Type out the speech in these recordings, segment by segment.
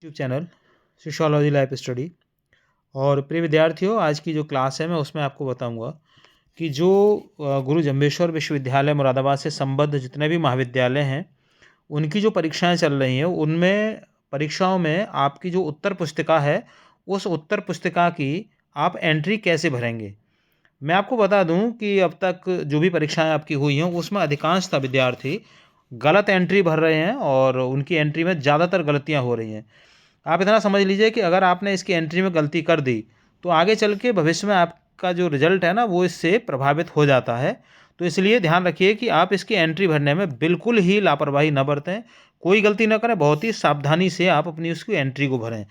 YouTube channel sociology life study. और प्रिय विद्यार्थियों, आज की जो क्लास है मैं उसमें आपको बताऊंगा कि जो गुरु जम्बेश्वर विश्वविद्यालय मुरादाबाद से संबद्ध जितने भी महाविद्यालय हैं उनकी जो परीक्षाएं चल रही हैं उनमें परीक्षाओं में आपकी जो उत्तर पुस्तिका है उस उत्तर पुस्तिका की आप एंट्री कैसे भरेंगे। मैं आपको बता दूं कि अब तक जो भी परीक्षाएं आपकी हुई हैं उसमें अधिकांशतः विद्यार्थी गलत एंट्री भर रहे हैं और उनकी एंट्री में ज़्यादातर गलतियां हो रही हैं। आप इतना समझ लीजिए कि अगर आपने इसकी एंट्री में गलती कर दी तो आगे चल के भविष्य में आपका जो रिजल्ट है ना वो इससे प्रभावित हो जाता है। तो इसलिए ध्यान रखिए कि आप इसकी एंट्री भरने में बिल्कुल ही लापरवाही न बरतें, कोई गलती न करें, बहुत ही सावधानी से आप अपनी उसकी एंट्री को भरें।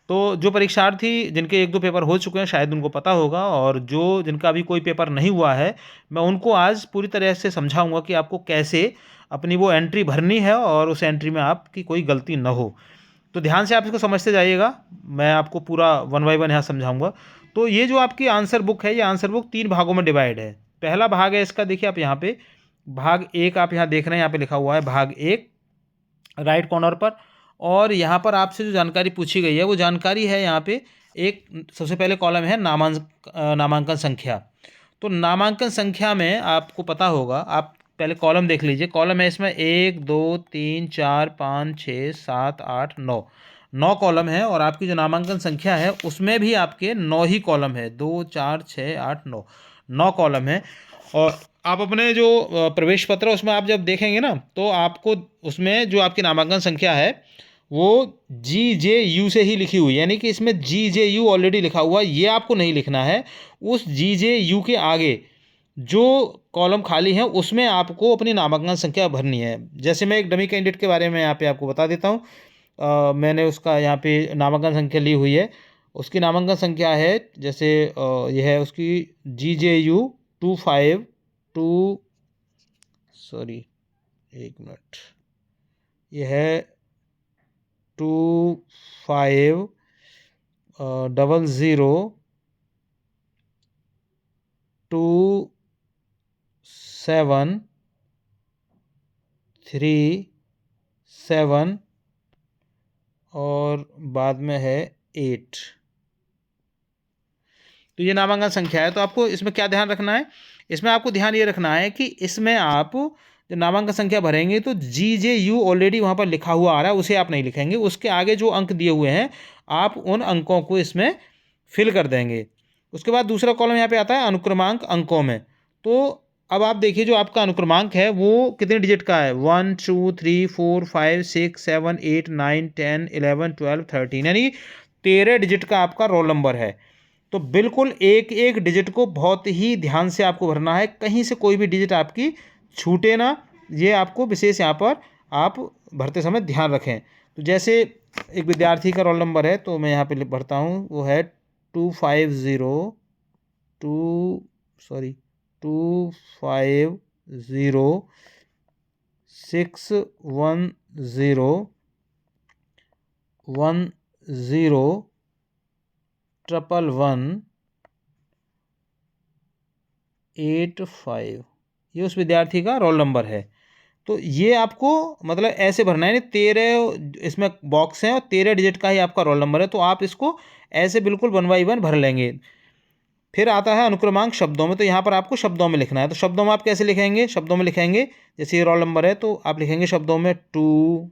तो जो परीक्षार्थी जिनके एक दो पेपर हो चुके हैं शायद उनको पता होगा, और जो जिनका अभी कोई पेपर नहीं हुआ है मैं उनको आज पूरी तरह से समझाऊंगा कि आपको कैसे अपनी वो एंट्री भरनी है और उस एंट्री में आपकी कोई गलती न हो। तो ध्यान से आप इसको समझते जाइएगा, मैं आपको पूरा वन बाई वन यहाँ समझाऊंगा। तो ये जो आपकी आंसर बुक है, ये आंसर बुक 3 भागों में डिवाइड है। पहला भाग है इसका, देखिए आप यहाँ पे भाग 1 आप यहाँ देख रहे हैं, यहाँ पे लिखा हुआ है भाग 1 राइट कॉर्नर पर। और यहाँ पर आपसे जो जानकारी पूछी गई है वो जानकारी है यहाँ पे एक सबसे पहले कॉलम है नामांकन संख्या। तो नामांकन संख्या में आपको पता होगा, आप पहले कॉलम देख लीजिए। कॉलम है इसमें 1 2 3 4 5 6 7 8 9 9 कॉलम है, और आपकी जो नामांकन संख्या है उसमें भी आपके 9 ही कॉलम है, 2 4 6 8 9 9 कॉलम है। और आप अपने जो प्रवेश पत्र है उसमें आप जब देखेंगे ना तो आपको उसमें जो आपकी नामांकन संख्या है वो GJU से ही लिखी हुई है, यानी कि इसमें GJU ऑलरेडी लिखा हुआ है, ये आपको नहीं लिखना है। उस GJU के आगे जो कॉलम खाली है उसमें आपको अपनी नामांकन संख्या भरनी है। जैसे मैं एक डमी कैंडिडेट के बारे में यहाँ पे आपको बता देता हूँ। मैंने उसका यहाँ पे नामांकन संख्या ली हुई है, उसकी नामांकन संख्या है जैसे यह है उसकी GJU 252, सॉरी एक मिनट, यह है 25002737 और बाद में है 8। तो ये नामांकन संख्या है। तो आपको इसमें क्या ध्यान रखना है, इसमें आपको ध्यान ये रखना है कि इसमें आप जो नामांकन संख्या भरेंगे तो GJU ऑलरेडी वहाँ पर लिखा हुआ आ रहा है, उसे आप नहीं लिखेंगे। उसके आगे जो अंक दिए हुए हैं आप उन अंकों को इसमें फिल कर देंगे। उसके बाद दूसरा कॉलम यहाँ पे आता है अनुक्रमांक अंकों में। तो अब आप देखिए जो आपका अनुक्रमांक है वो कितने डिजिट का है, 1 2 3 4 5 6 7 8 9 10 11 12 13, यानी 13 डिजिट का आपका रोल नंबर है। तो बिल्कुल एक एक डिजिट को बहुत ही ध्यान से आपको भरना है, कहीं से कोई भी डिजिट आपकी छूटे ना, ये आपको विशेष यहाँ पर आप भरते समय ध्यान रखें। तो जैसे एक विद्यार्थी का रोल नंबर है तो मैं यहाँ पे भरता हूँ, वो है 250610101185, ये उस विद्यार्थी का रोल नंबर है। तो ये आपको मतलब ऐसे भरना है, 13 इसमें बॉक्स हैं और 13 डिजिट का ही आपका रोल नंबर है। तो आप इसको ऐसे बिल्कुल 1 बाई 1 भर लेंगे। फिर आता है अनुक्रमांक शब्दों में, तो यहाँ पर आपको शब्दों में लिखना है। तो शब्दों में आप कैसे लिखेंगे, शब्दों में लिखेंगे जैसे ये रोल नंबर है तो आप लिखेंगे शब्दों में 2,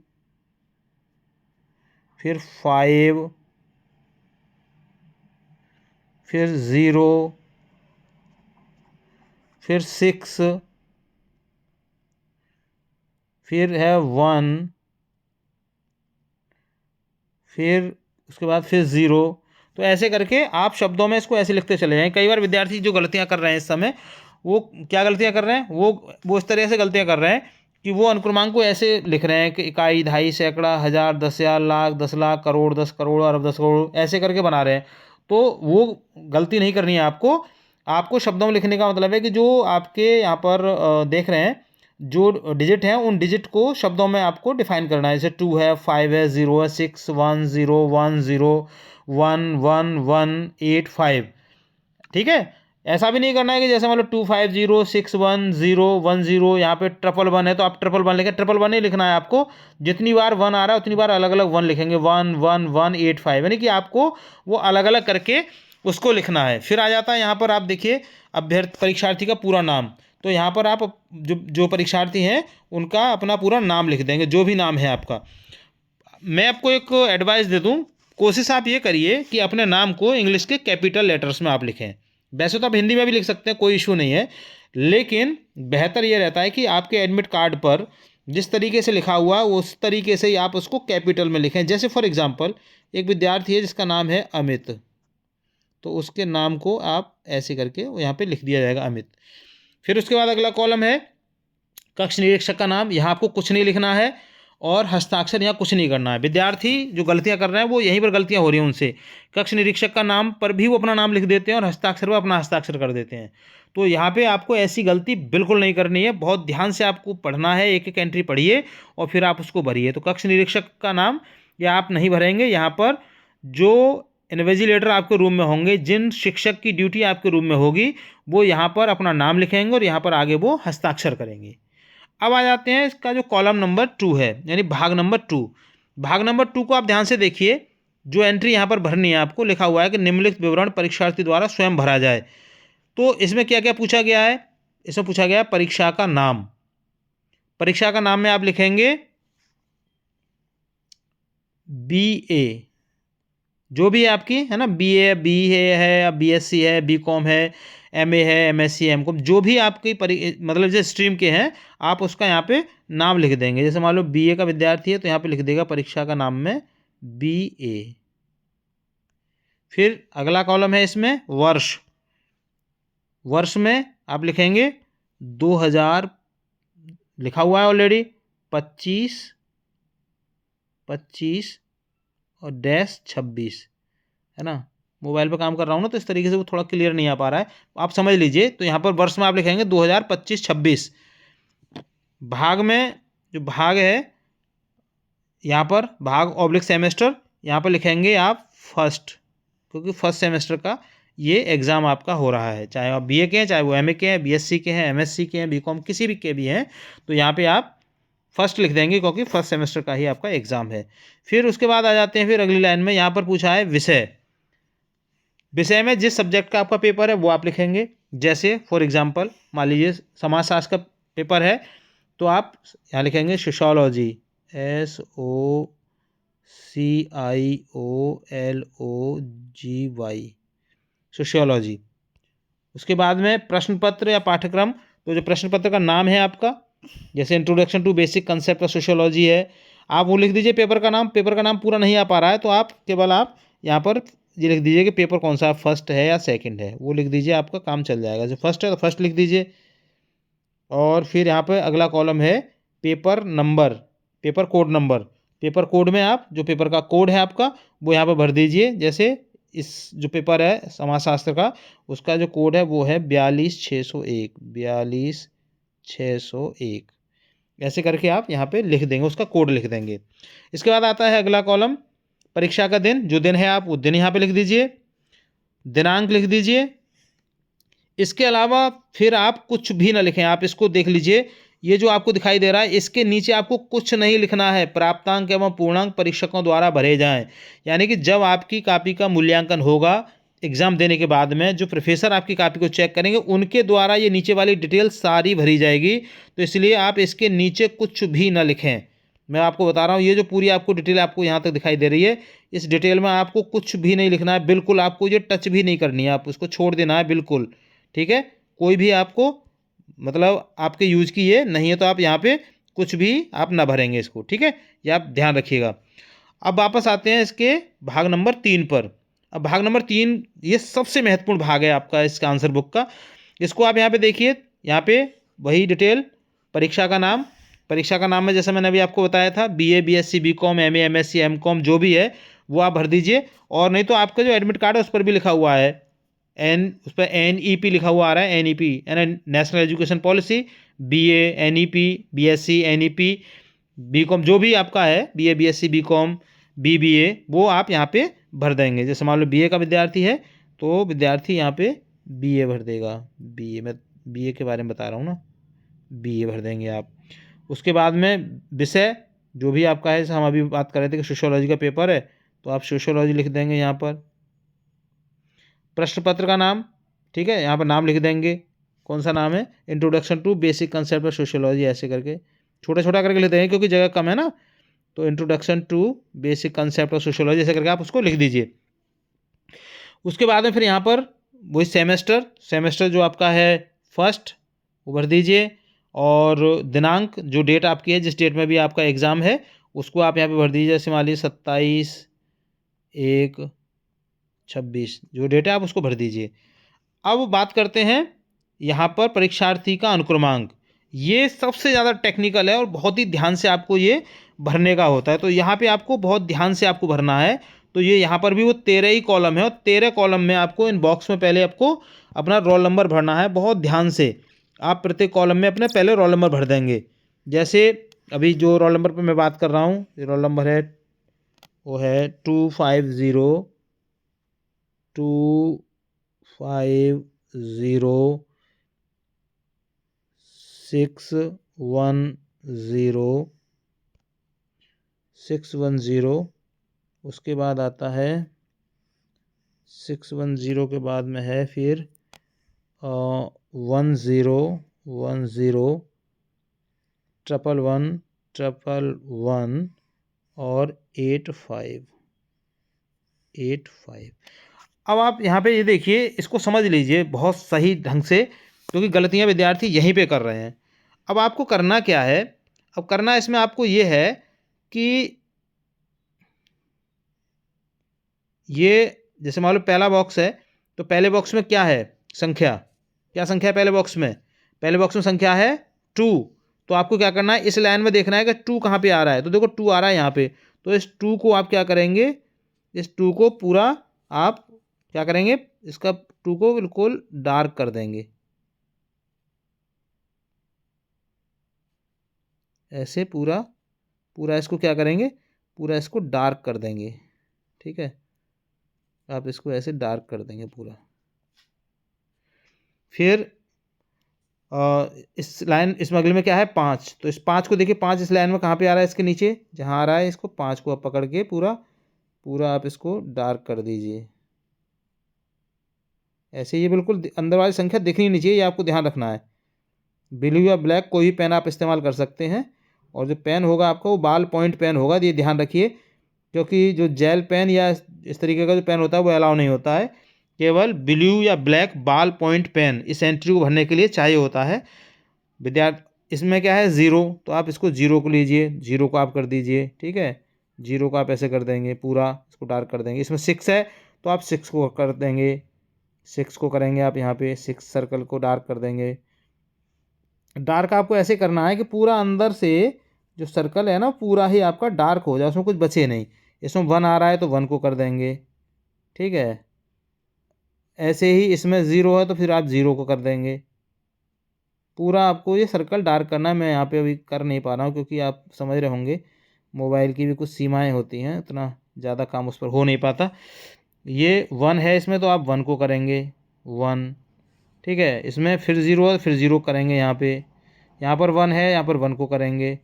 फिर 5, फिर 0, फिर 6, फिर है 1, फिर उसके बाद फिर 0। तो ऐसे करके आप शब्दों में इसको ऐसे लिखते चले जाएं। कई बार विद्यार्थी जो गलतियां कर रहे हैं इस समय, वो क्या गलतियां कर रहे हैं, वो इस तरह से गलतियां कर रहे हैं कि वो अनुक्रमांक को ऐसे लिख रहे हैं कि इकाई, दहाई, सैकड़ा, हज़ार, 10,000, लाख, 10 लाख, करोड़, 10 करोड़, अरब, 10 करोड़, ऐसे करके बना रहे हैं। तो वो गलती नहीं करनी है आपको। आपको शब्दों में लिखने का मतलब है कि जो आपके यहाँ पर देख रहे हैं जो डिजिट हैं उन डिजिट को शब्दों में आपको डिफाइन करना है। जैसे 2 है, 5 है, 0 है, 6 1 0 1 0 1 1 1 8 5, ठीक है। ऐसा भी नहीं करना है कि जैसे मान लो 25061010 यहाँ पे 111 है तो आप 111 लिखें, 111 नहीं लिखना है आपको। जितनी बार 1 आ रहा है उतनी बार अलग अलग 1 लिखेंगे, 11185, यानी कि आपको वो अलग अलग करके उसको लिखना है। फिर आ जाता है यहाँ पर आप देखिए अभ्यर्थी परीक्षार्थी का पूरा नाम। तो यहाँ पर आप जो परीक्षार्थी हैं उनका अपना पूरा नाम लिख देंगे, जो भी नाम है आपका। मैं आपको एक एडवाइस दे दूँ, कोशिश आप ये करिए कि अपने नाम को इंग्लिश के कैपिटल लेटर्स में आप लिखें। वैसे तो आप हिंदी में भी लिख सकते हैं, कोई इशू नहीं है, लेकिन बेहतर ये रहता है कि आपके एडमिट कार्ड पर जिस तरीके से लिखा हुआ है उस तरीके से ही आप उसको कैपिटल में लिखें। जैसे फॉर एग्जांपल एक विद्यार्थी है जिसका नाम है अमित, तो उसके नाम को आप ऐसे करके यहाँ पे लिख दिया जाएगा अमित। फिर उसके बाद अगला कॉलम है कक्ष निरीक्षक का नाम। यहाँ आपको कुछ नहीं लिखना है और हस्ताक्षर यहाँ कुछ नहीं करना है। विद्यार्थी जो गलतियाँ कर रहे हैं वो यहीं पर गलतियाँ हो रही हैं उनसे। कक्ष निरीक्षक का नाम पर भी वो अपना नाम लिख देते हैं और हस्ताक्षर पर अपना हस्ताक्षर कर देते हैं। तो यहाँ पे आपको ऐसी गलती बिल्कुल नहीं करनी है। बहुत ध्यान से आपको पढ़ना है, एक एक एंट्री पढ़िए और फिर आप उसको भरिए। तो कक्ष निरीक्षक का नाम या आप नहीं भरेंगे। यहाँ पर जो इन्विजिलेटर आपके रूम में होंगे, जिन शिक्षक की ड्यूटी आपके रूम में होगी, वो यहाँ पर अपना नाम लिखेंगे और यहाँ पर आगे वो हस्ताक्षर करेंगे। अब आ जाते हैं इसका जो कॉलम नंबर 2 है, यानी भाग नंबर 2। भाग नंबर 2 को आप ध्यान से देखिए। जो एंट्री यहाँ पर भरनी है आपको लिखा हुआ है कि निम्नलिखित विवरण परीक्षार्थी द्वारा स्वयं भरा जाए। तो इसमें क्या क्या पूछा गया है? इसमें पूछा गया है परीक्षा का नाम। परीक्षा का नाम में आप लिखेंगे BA, जो भी आपकी है ना, BA है, BSc है, BCom है, MA है, MSc MCom, जो भी आपकी मतलब जो स्ट्रीम के हैं आप उसका यहाँ पे नाम लिख देंगे। जैसे मान लो BA का विद्यार्थी है तो यहाँ पे लिख देगा परीक्षा का नाम में BA। फिर अगला कॉलम है इसमें वर्ष। वर्ष में आप लिखेंगे 2000, लिखा हुआ है ऑलरेडी 25 और -26, है ना। मोबाइल पे काम कर रहा हूँ ना तो इस तरीके से वो थोड़ा क्लियर नहीं आ पा रहा है, आप समझ लीजिए। तो यहाँ पर वर्ष में आप लिखेंगे 2025-26। भाग में जो भाग है यहाँ पर भाग ऑब्लिक सेमेस्टर, यहाँ पर लिखेंगे आप फर्स्ट, क्योंकि फर्स्ट सेमेस्टर का ये एग्ज़ाम आपका हो रहा है। चाहे आप BA के हैं, चाहे वो MA के हैं, BSc के हैं, MSc के हैं, BCom किसी भी के भी हैं, तो यहाँ पे आप फर्स्ट लिख देंगे क्योंकि फर्स्ट सेमेस्टर का ही आपका एग्ज़ाम है। फिर उसके बाद आ जाते हैं फिर अगली लाइन में, यहाँ पर पूछा है विषय। विषय में जिस सब्जेक्ट का आपका पेपर है वो आप लिखेंगे। जैसे फॉर एग्जांपल मान लीजिए समाजशास्त्र का पेपर है तो आप यहाँ लिखेंगे सोशियोलॉजी, SOCIOLOGY, सोशियोलॉजी। उसके बाद में प्रश्न पत्र या पाठ्यक्रम, तो जो प्रश्न पत्र का नाम है आपका, जैसे introduction to basic concept of sociology है, आप वो लिख दीजिए। पेपर का नाम पूरा नहीं आ पा रहा है तो आप केवल आप यहाँ पर ये लिख दीजिए कि पेपर कौन सा फर्स्ट है या सेकंड है, वो लिख दीजिए, आपका काम चल जाएगा। जो फर्स्ट है तो फर्स्ट लिख दीजिए। और फिर यहाँ पर अगला कॉलम है paper number, paper code number. Paper code में आप जो पेपर का कोड है आपका वो यहाँ पर भर दीजिए। जैसे इस जो पेपर है समाजशास्त्र का, उसका जो कोड है वो है 42601, 42601। ऐसे करके आप यहाँ पे लिख देंगे, उसका कोड लिख देंगे। इसके बाद आता है अगला कॉलम परीक्षा का दिन। जो दिन है आप वो दिन यहाँ पे लिख दीजिए, दिनांक लिख दीजिए। इसके अलावा फिर आप कुछ भी ना लिखें। आप इसको देख लीजिए, ये जो आपको दिखाई दे रहा है इसके नीचे आपको कुछ नहीं लिखना है। प्राप्तांक एवं पूर्णांक परीक्षकों द्वारा भरे जाएं, यानी कि जब आपकी कॉपी का मूल्यांकन होगा एग्ज़ाम देने के बाद में, जो प्रोफेसर आपकी कॉपी को चेक करेंगे उनके द्वारा ये नीचे वाली डिटेल सारी भरी जाएगी। तो इसलिए आप इसके नीचे कुछ भी ना लिखें। मैं आपको बता रहा हूँ, ये जो पूरी आपको डिटेल आपको यहाँ तक दिखाई दे रही है, इस डिटेल में आपको कुछ भी नहीं लिखना है। बिल्कुल आपको ये टच भी नहीं करनी है, आप उसको छोड़ देना है बिल्कुल, ठीक है। कोई भी आपको मतलब आपके यूज की ये नहीं है, तो आप यहाँ पे कुछ भी आप ना भरेंगे इसको, ठीक है। ये आप ध्यान रखिएगा। अब वापस आते हैं इसके भाग नंबर 3 पर। अब भाग नंबर 3 ये सबसे महत्वपूर्ण भाग है आपका इसका आंसर बुक का। इसको आप यहाँ पे देखिए, यहाँ पे वही डिटेल परीक्षा का नाम। परीक्षा का नाम में जैसे मैंने अभी आपको बताया था BA BSc BCom MA MSc MCom जो भी है वो आप भर दीजिए। और नहीं तो आपका जो एडमिट कार्ड है उस पर भी लिखा हुआ है उस पर NEP लिखा हुआ आ रहा है, NEP यानी national education policy. BA NEP BSc NEP BCom जो भी आपका है, BA BSc BCom BBA, वो आप यहाँ पे भर देंगे। जैसे मान लो BA का विद्यार्थी है तो विद्यार्थी यहाँ पे BA भर देगा, BA, मैं BA के बारे में बता रहा हूँ ना, BA भर देंगे आप। उसके बाद में विषय जो भी आपका है, जैसे हम अभी बात कर रहे थे कि सोशियोलॉजी का पेपर है, तो आप सोशियोलॉजी लिख देंगे यहाँ पर। प्रश्न पत्र का नाम, ठीक है, यहाँ पर नाम लिख देंगे, कौन सा नाम है, introduction to basic concept of sociology, ऐसे करके छोटा छोटा करके लिख देंगे क्योंकि जगह कम है ना, तो introduction to basic concept of sociology ऐसे करके आप उसको लिख दीजिए। उसके बाद में फिर यहाँ पर वही सेमेस्टर जो आपका है फर्स्ट, वो भर दीजिए, और दिनांक जो डेट आपकी है, जिस डेट में भी आपका एग्ज़ाम है, उसको आप यहाँ पे भर दीजिए। जैसे मान लीजिए 27/1/26 जो डेट है आप उसको भर दीजिए। अब बात करते हैं यहाँ पर परीक्षार्थी का अनुक्रमांक। ये सबसे ज़्यादा टेक्निकल है और बहुत ही ध्यान से आपको ये भरने का होता है, तो यहाँ पे आपको बहुत ध्यान से आपको भरना है। तो ये यहाँ पर भी वो 13 ही कॉलम है, और 13 कॉलम में आपको इन बॉक्स में पहले आपको अपना रोल नंबर भरना है। बहुत ध्यान से आप प्रत्येक कॉलम में अपने पहले रोल नंबर भर देंगे। जैसे अभी जो रोल नंबर पर मैं बात कर रहा हूँ, ये रोल नंबर है, वो है 2502610 उसके बाद आता है 610 के बाद में है फिर 1010 111 और 85। अब आप यहाँ पे ये देखिए, इसको समझ लीजिए बहुत सही ढंग से, क्योंकि गलतियाँ विद्यार्थी यहीं पे कर रहे हैं। अब आपको करना क्या है, अब करना इसमें आपको ये है कि ये जैसे मान लो पहला बॉक्स है, तो पहले बॉक्स में क्या है, संख्या, क्या संख्या है पहले बॉक्स में, पहले बॉक्स में संख्या है 2। तो आपको क्या करना है, इस लाइन में देखना है कि 2 कहाँ पे आ रहा है, तो देखो 2 आ रहा है यहाँ पे, तो इस 2 को आप क्या करेंगे, इस 2 को पूरा आप क्या करेंगे, इसका 2 को बिल्कुल डार्क कर देंगे, ऐसे पूरा इसको क्या करेंगे, पूरा इसको डार्क कर देंगे, ठीक है, आप इसको ऐसे डार्क कर देंगे पूरा। फिर इस लाइन, इस अगले में क्या है 5, तो इस 5 को देखिए, 5 इस लाइन में कहाँ पे आ रहा है, इसके नीचे जहाँ आ रहा है, इसको 5 को आप पकड़ के पूरा आप इसको डार्क कर दीजिए ऐसे। ये बिल्कुल अंदर वाली संख्या दिखनी नहीं चाहिए, ये आपको ध्यान रखना है। ब्लू या ब्लैक कोई भी पेन आप इस्तेमाल कर सकते हैं, और जो पेन होगा आपका वो बाल पॉइंट पेन होगा, ये ध्यान रखिए, क्योंकि जो जेल पेन या इस तरीके का जो पेन होता है वो अलाउ नहीं होता है। केवल ब्लू या ब्लैक बाल पॉइंट पेन इस एंट्री को भरने के लिए चाहिए होता है विद्यार्थी। इसमें क्या है 0, तो आप इसको 0 को लीजिए, 0 को आप कर दीजिए, ठीक है, 0 को आप ऐसे कर देंगे, पूरा इसको डार्क कर देंगे। इसमें 6 है, तो आप 6 को कर देंगे, 6 को करेंगे आप यहाँ पे 6 सर्कल को डार्क कर देंगे। डार्क आपको ऐसे करना है कि पूरा अंदर से जो सर्कल है ना पूरा ही आपका डार्क हो जाए, उसमें कुछ बचे नहीं। इसमें 1 आ रहा है तो 1 को कर देंगे, ठीक है, ऐसे ही इसमें 0 है तो फिर आप 0 को कर देंगे। पूरा आपको ये सर्कल डार्क करना है। मैं यहाँ पे अभी कर नहीं पा रहा हूँ क्योंकि आप समझ रहे होंगे मोबाइल की भी कुछ सीमाएं होती हैं, उतना ज़्यादा काम उस पर हो नहीं पाता। ये 1 है इसमें, तो आप 1 को करेंगे 1, ठीक है, इसमें फिर 0 है फिर 0 करेंगे यहाँ पे, यहाँ पर 1 है, यहाँ पर 1 को करेंगे,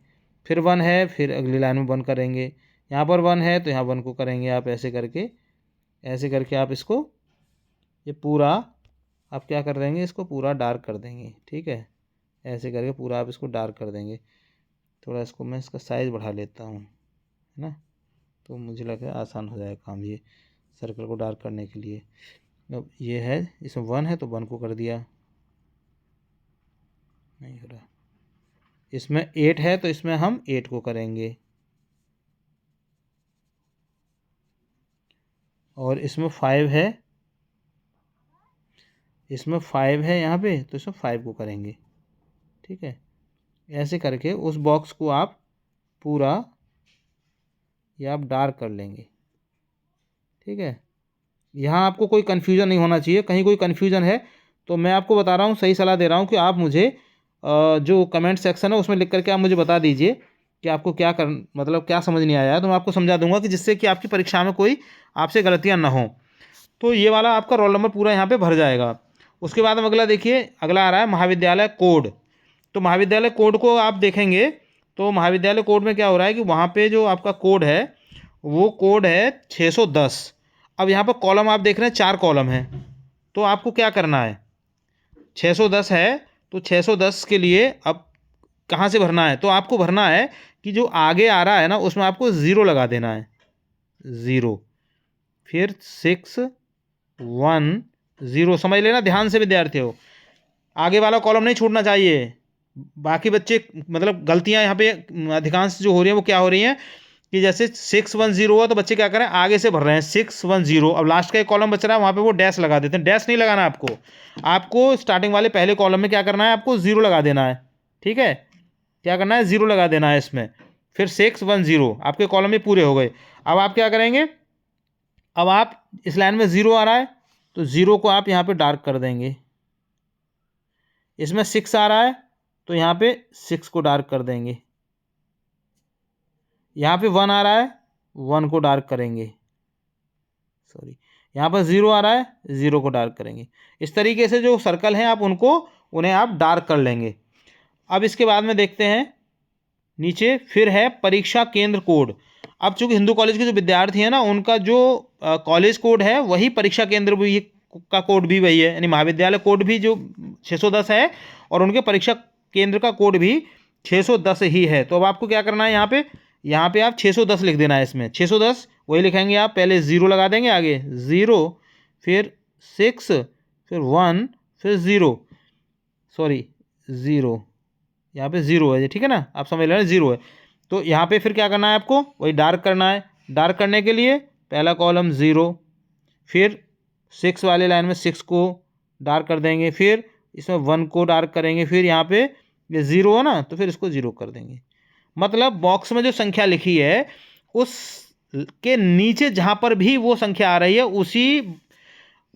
फिर 1 है, फिर अगली लाइन में 1 करेंगे, यहाँ पर 1 है तो यहाँ 1 को करेंगे आप, ऐसे करके आप इसको ये पूरा आप क्या कर देंगे, इसको पूरा डार्क कर देंगे, ठीक है, ऐसे करके पूरा आप इसको डार्क कर देंगे। थोड़ा इसको मैं इसका साइज़ बढ़ा लेता हूँ, है ना, तो मुझे लगा आसान हो जाएगा काम ये सर्कल को डार्क करने के लिए। अब ये है, इसमें 1 है तो 1 को कर दिया, नहीं हो रहा। इसमें 8 है तो इसमें हम 8 को करेंगे, और इसमें 5 है, यहाँ पे तो इसमें 5 को करेंगे, ठीक है, ऐसे करके उस बॉक्स को आप पूरा ये आप डार्क कर लेंगे, ठीक है। यहाँ आपको कोई कन्फ्यूज़न नहीं होना चाहिए, कहीं कोई कन्फ्यूज़न है तो मैं आपको बता रहा हूँ, सही सलाह दे रहा हूँ कि आप मुझे जो कमेंट सेक्शन है उसमें लिख करके आप मुझे बता दीजिए कि आपको क्या मतलब क्या समझ नहीं आया है, तो मैं आपको समझा दूंगा कि जिससे कि आपकी परीक्षा में कोई आपसे गलतियाँ ना हों। तो ये वाला आपका रोल नंबर पूरा यहाँ पे भर जाएगा। उसके बाद हम अगला देखिए, अगला आ रहा है महाविद्यालय कोड। तो महाविद्यालय कोड को आप देखेंगे तो महाविद्यालय कोड में क्या हो रहा है कि वहाँ पे जो आपका कोड है वो कोड है 610। अब यहाँ पर कॉलम आप देख रहे हैं 4 कॉलम है, तो आपको क्या करना है, 610 है तो 610 के लिए अब कहाँ से भरना है, तो आपको भरना है कि जो आगे आ रहा है ना उसमें आपको 0 लगा देना है, 0, फिर 6 1 0। समझ लेना ध्यान से विद्यार्थी हो, आगे वाला कॉलम नहीं छूटना चाहिए। बाकी बच्चे मतलब गलतियां यहाँ पे अधिकांश जो हो रही हैं वो क्या हो रही हैं कि जैसे 610 हुआ तो बच्चे क्या करें, आगे से भर रहे हैं 610, अब लास्ट का एक कॉलम बच रहा है वहाँ पे वो डैश लगा देते हैं। डैश नहीं लगाना आपको, आपको स्टार्टिंग वाले पहले कॉलम में क्या करना है, आपको 0 लगा देना है। ठीक है, क्या करना है, 0 लगा देना है इसमें, फिर 610, आपके कॉलम में पूरे हो गए। अब आप क्या करेंगे, अब आप इस लाइन में 0 आ रहा है तो 0 को आप यहाँ पे डार्क कर देंगे। इसमें 6 आ रहा है तो यहाँ पे 6 को डार्क कर देंगे। यहाँ पे 1 आ रहा है, 1 को डार्क करेंगे, सॉरी यहाँ पर 0 आ रहा है, 0 को डार्क करेंगे। इस तरीके से जो सर्कल हैं आप उन्हें आप डार्क कर लेंगे। अब इसके बाद में देखते हैं नीचे फिर है परीक्षा केंद्र कोड। अब चूंकि हिंदू कॉलेज के जो विद्यार्थी हैं ना उनका जो कॉलेज कोड है वही परीक्षा केंद्र भी का कोड भी वही है, यानी महाविद्यालय कोड भी जो 610 है और उनके परीक्षा केंद्र का कोड भी 610 ही है। तो अब आपको क्या करना है, यहाँ पे आप 610 लिख देना है। इसमें 610 वही लिखेंगे आप, पहले 0 लगा देंगे, आगे 0, फिर 6, फिर 1, फिर 0, सॉरी 0, यहाँ पे 0 है, ठीक है ना, आप समझ लेना 0 है। तो यहाँ पे फिर क्या करना है, आपको वही डार्क करना है। डार्क करने के लिए पहला कॉलम 0, फिर 6 वाले लाइन में 6 को डार्क कर देंगे, फिर इसमें 1 को डार्क करेंगे, फिर यहाँ पे ये 0 है ना तो फिर इसको 0 कर देंगे। मतलब बॉक्स में जो संख्या लिखी है उस के नीचे जहाँ पर भी वो संख्या आ रही है उसी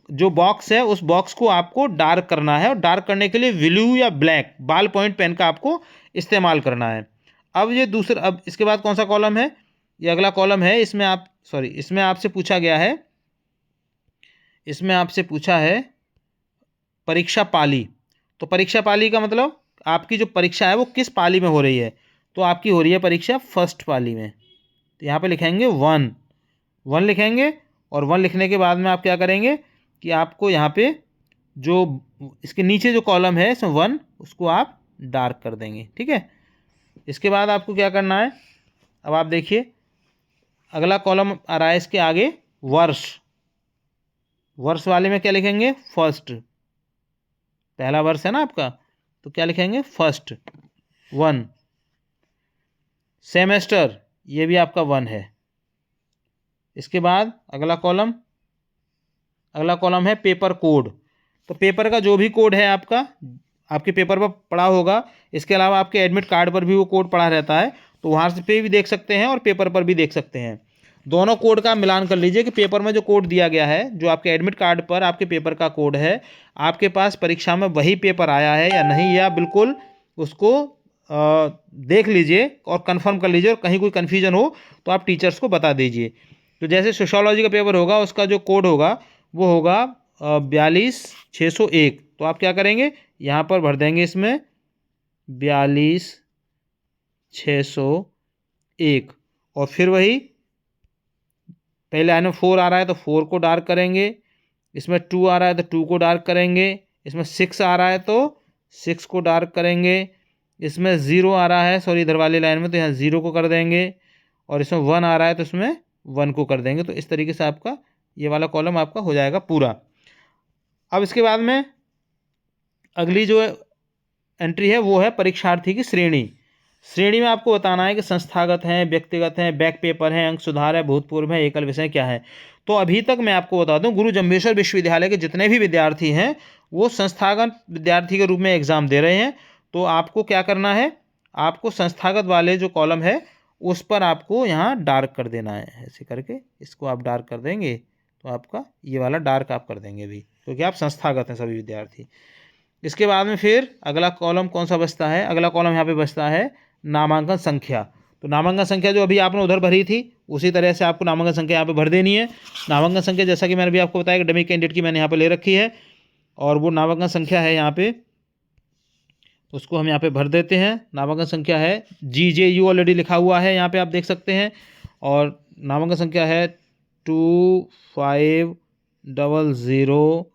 जो बॉक्स है उस बॉक्स को आपको डार्क करना है। और डार्क करने के लिए ब्लू या ब्लैक बॉल पॉइंट पेन का आपको इस्तेमाल करना है। अब ये दूसरा, अब इसके बाद कौन सा कॉलम है, ये अगला कॉलम है। इसमें आपसे पूछा गया है, इसमें आपसे पूछा है परीक्षा पाली। तो परीक्षा पाली का मतलब आपकी जो परीक्षा है वो किस पाली में हो रही है, तो आपकी हो रही है परीक्षा फर्स्ट पाली में। तो यहाँ पे लिखेंगे 1 लिखेंगे, और 1 लिखने के बाद में आप क्या करेंगे कि आपको यहाँ पे जो इसके नीचे जो कॉलम है इसमें 1 उसको आप डार्क कर देंगे। ठीक है, इसके बाद आपको क्या करना है, अब आप देखिए अगला कॉलम आ रहा है इसके आगे वर्ष वाले में क्या लिखेंगे, फर्स्ट, पहला वर्ष है ना आपका तो क्या लिखेंगे फर्स्ट 1। सेमेस्टर ये भी आपका 1 है। इसके बाद अगला कॉलम है पेपर कोड। तो पेपर का जो भी कोड है आपके पेपर पर पड़ा होगा, इसके अलावा आपके एडमिट कार्ड पर भी वो कोड पड़ा रहता है, तो वहाँ से पे भी देख सकते हैं और पेपर पर भी देख सकते हैं। दोनों कोड का मिलान कर लीजिए कि पेपर में जो कोड दिया गया है, जो आपके एडमिट कार्ड पर आपके पेपर का कोड है, आपके पास परीक्षा में वही पेपर आया है या नहीं, या बिल्कुल उसको देख लीजिए और कंफर्म कर लीजिए, और कहीं कोई कन्फ्यूजन हो तो आप टीचर्स को बता दीजिए। तो जैसे सोशियोलॉजी का पेपर होगा उसका जो कोड होगा वो होगा 42601। तो आप क्या करेंगे, यहाँ पर भर देंगे इसमें 42601, और फिर वही पहले लाइन में 4 आ रहा है तो 4 को डार्क करेंगे, इसमें 2 आ रहा है तो 2 को डार्क करेंगे, इसमें 6 आ रहा है तो 6 को डार्क करेंगे, इसमें 0 आ रहा है, सॉरी इधर वाली लाइन में तो यहाँ 0 को कर देंगे, और इसमें 1 आ रहा है तो इसमें 1 को कर देंगे। तो इस तरीके से आपका ये वाला कॉलम आपका हो जाएगा पूरा। अब इसके बाद में अगली जो एंट्री है वो है परीक्षार्थी की श्रेणी में आपको बताना है कि संस्थागत हैं, व्यक्तिगत हैं, बैक पेपर हैं, अंक सुधार है, भूतपूर्व है, एकल विषय क्या है। तो अभी तक मैं आपको बता दूं गुरु जम्भेश्वर विश्वविद्यालय के जितने भी विद्यार्थी हैं वो संस्थागत विद्यार्थी के रूप में एग्जाम दे रहे हैं। तो आपको क्या करना है, आपको संस्थागत वाले जो कॉलम है उस पर आपको यहाँ डार्क कर देना है, ऐसे करके इसको आप डार्क कर देंगे तो आपका ये वाला डार्क आप कर देंगे भी, क्योंकि आप संस्थागत हैं सभी विद्यार्थी। इसके बाद में फिर अगला कॉलम कौन सा बचता है, अगला कॉलम यहाँ पे बचता है नामांकन संख्या। तो नामांकन संख्या जो अभी आपने उधर भरी थी उसी तरह से आपको नामांकन संख्या यहाँ पे भर देनी है। नामांकन संख्या जैसा कि मैंने भी आपको बताया कि डमी कैंडिडेट की मैंने यहाँ पे ले रखी है, और वो नामांकन संख्या है यहाँ पे, उसको हम यहाँ पे भर देते हैं। नामांकन संख्या है GJU ऑलरेडी लिखा हुआ है यहाँ पे आप देख सकते हैं, और नामांकन संख्या है 2500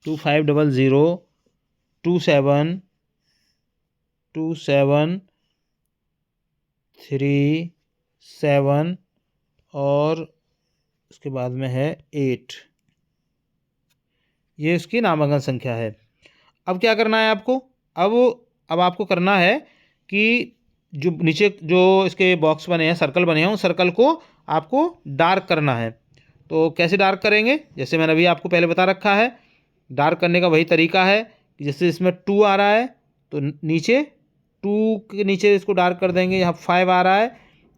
2737 और उसके बाद में है 8। ये इसकी नामांकन संख्या है। अब क्या करना है आपको, अब आपको करना है कि जो नीचे जो इसके बॉक्स बने हैं, सर्कल बने हैं, उन सर्कल को आपको डार्क करना है। तो कैसे डार्क करेंगे, जैसे मैंने अभी आपको पहले बता रखा है, डार्क करने का वही तरीका है कि जैसे इसमें 2 आ रहा है तो नीचे 2 के नीचे इसको डार्क कर देंगे। यहाँ 5 आ रहा है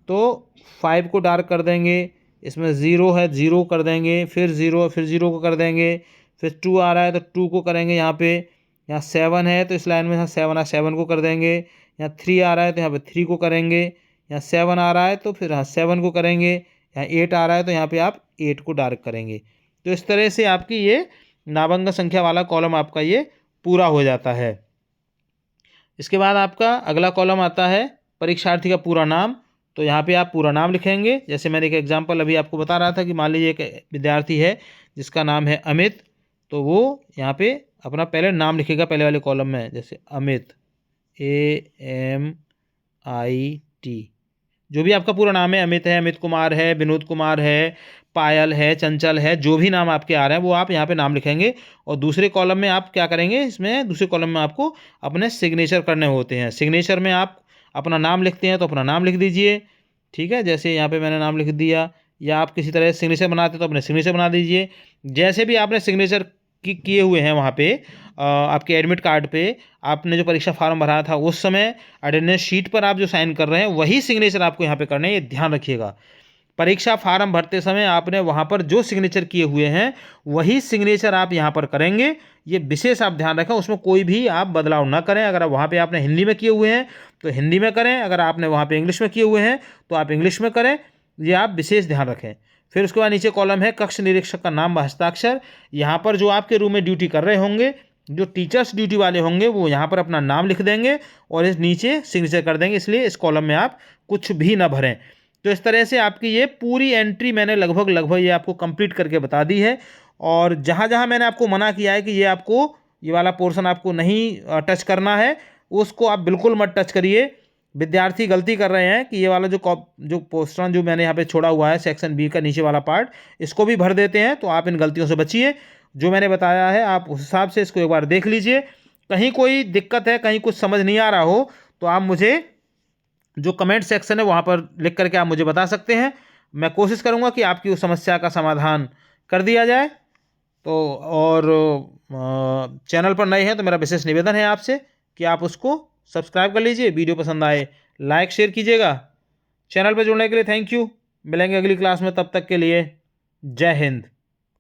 तो 5 को डार्क कर देंगे। इसमें 0 है, 0 कर देंगे, फिर 0, फिर 0 को कर देंगे। फिर 2 आ रहा है तो 2 को करेंगे यहाँ पे। यहाँ 7 है तो इस लाइन में यहाँ 7 आ 7 को कर देंगे। यहाँ 3 आ रहा है तो यहाँ पे 3 को करेंगे। यहाँ 7 आ रहा है तो फिर यहाँ 7 को करेंगे। यहाँ 8 आ रहा है तो यहाँ पे आप 8 को डार्क करेंगे। तो इस तरह से आपकी ये नामांकन संख्या वाला कॉलम आपका ये पूरा हो जाता है। इसके बाद आपका अगला कॉलम आता है परीक्षार्थी का पूरा नाम। तो यहाँ पे आप पूरा नाम लिखेंगे। जैसे मैंने एक एग्जांपल अभी आपको बता रहा था कि मान लीजिए एक विद्यार्थी है जिसका नाम है अमित, तो वो यहाँ पे अपना पहले नाम लिखेगा पहले वाले कॉलम में, जैसे अमित AMIT, जो भी आपका पूरा नाम है, अमित है, अमित कुमार है, विनोद कुमार है, पायल है, चंचल है, जो भी नाम आपके आ रहे हैं वो आप यहाँ पे नाम लिखेंगे। और दूसरे कॉलम में आप क्या करेंगे, इसमें दूसरे कॉलम में आपको अपने सिग्नेचर करने होते हैं। सिग्नेचर में आप अपना नाम लिखते हैं तो अपना नाम लिख दीजिए, ठीक है। जैसे यहाँ पे मैंने नाम लिख दिया, या आप किसी तरह सिग्नेचर बनाते तो अपने सिग्नेचर बना दीजिए। जैसे भी आपने सिग्नेचर किए हुए हैं वहाँ पे आपके एडमिट कार्ड पे आपने जो परीक्षा फॉर्म भरा था उस समय अटेंडेंस शीट पर आप जो साइन कर रहे हैं वही सिग्नेचर आपको यहाँ पे करना है, ये ध्यान रखिएगा। परीक्षा फार्म भरते समय आपने वहाँ पर जो सिग्नेचर किए हुए हैं वही सिग्नेचर आप यहाँ पर करेंगे, ये विशेष आप ध्यान रखें। उसमें कोई भी आप बदलाव ना करें। अगर वहाँ पे आपने हिंदी में किए हुए हैं तो हिंदी में करें, अगर आपने वहाँ पे इंग्लिश में किए हुए हैं तो आप इंग्लिश में करें, ये आप विशेष ध्यान रखें। फिर उसके बाद नीचे कॉलम है कक्ष निरीक्षक का नाम व हस्ताक्षर। यहाँ पर जो आपके रूम में ड्यूटी कर रहे होंगे, जो टीचर्स ड्यूटी वाले होंगे, वो यहाँ पर अपना नाम लिख देंगे और इस नीचे सिग्नेचर कर देंगे, इसलिए इस कॉलम में आप कुछ भी ना भरें। तो इस तरह से आपकी ये पूरी एंट्री मैंने लगभग ये आपको कंप्लीट करके बता दी है। और जहाँ जहाँ मैंने आपको मना किया है कि ये आपको ये वाला पोर्शन आपको नहीं टच करना है, उसको आप बिल्कुल मत टच करिए। विद्यार्थी गलती कर रहे हैं कि ये वाला जो पोर्शन जो मैंने यहाँ पे छोड़ा हुआ है सेक्शन बी का नीचे वाला पार्ट, इसको भी भर देते हैं। तो आप इन गलतियों से बचिए। जो मैंने बताया है आप उस हिसाब से इसको एक बार देख लीजिए। कहीं कोई दिक्कत है, कहीं कुछ समझ नहीं आ रहा हो, तो आप मुझे जो कमेंट सेक्शन है वहाँ पर लिख करके आप मुझे बता सकते हैं। मैं कोशिश करूँगा कि आपकी उस समस्या का समाधान कर दिया जाए। तो और चैनल पर नए हैं तो मेरा विशेष निवेदन है आपसे कि आप उसको सब्सक्राइब कर लीजिए। वीडियो पसंद आए लाइक शेयर कीजिएगा। चैनल पर जुड़ने के लिए थैंक यू। मिलेंगे अगली क्लास में, तब तक के लिए जय हिंद।